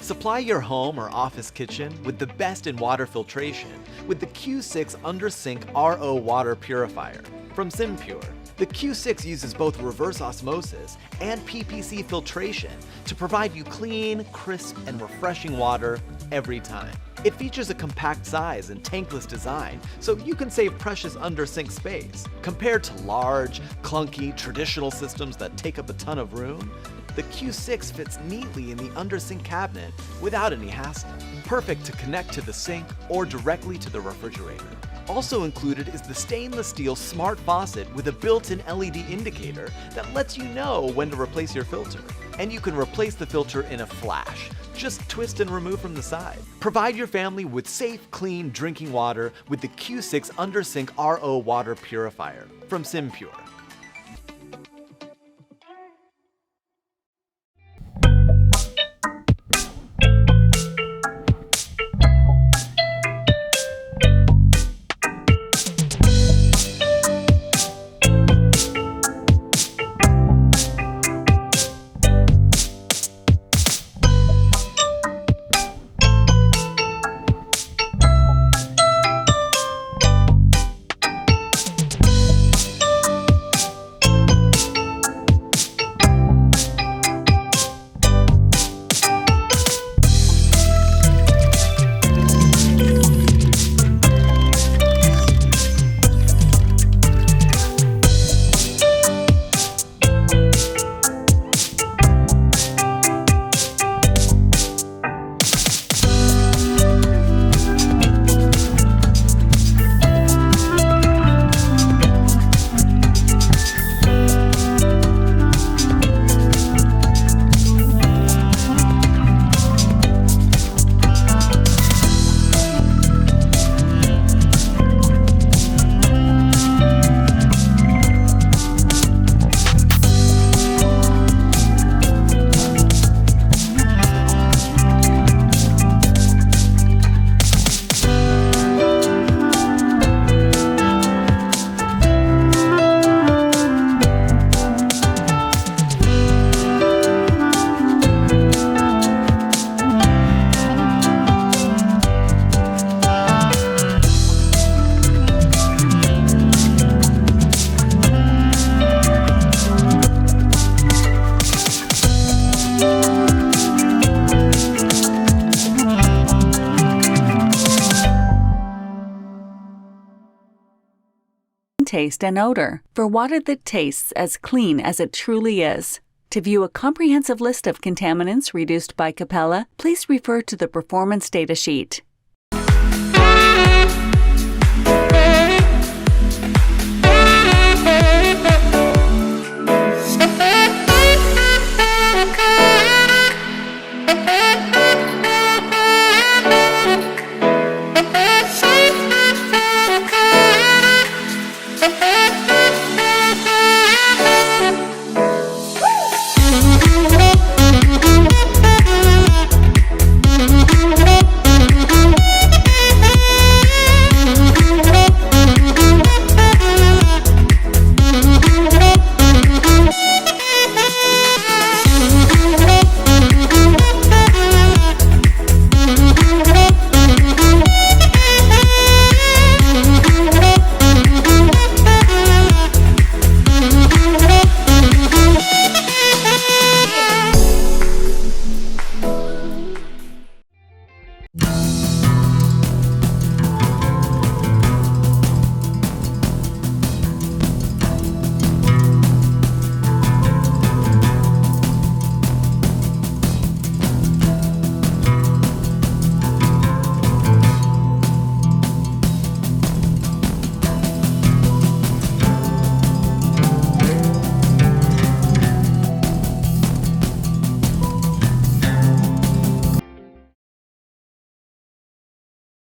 Supply your home or office kitchen with the best in water filtration with the Q6 Under-Sink RO Water Purifier from SimPure. The Q6 uses both reverse osmosis and PPC filtration to provide you clean, crisp, and refreshing water every time. It features a compact size and tankless design, so you can save precious under-sink space. Compared to large, clunky, traditional systems that take up a ton of room, the Q6 fits neatly in the under-sink cabinet without any hassle. Perfect to connect to the sink or directly to the refrigerator. Also included is the stainless steel smart faucet with a built-in LED indicator that lets you know when to replace your filter. And you can replace the filter in a flash. Just twist and remove from the side. Provide your family with safe, clean drinking water with the Q6 Under-Sink RO Water Purifier from SimPure. Taste and odor for water that tastes as clean as it truly is. To view a comprehensive list of contaminants reduced by Capella, please refer to the performance data sheet.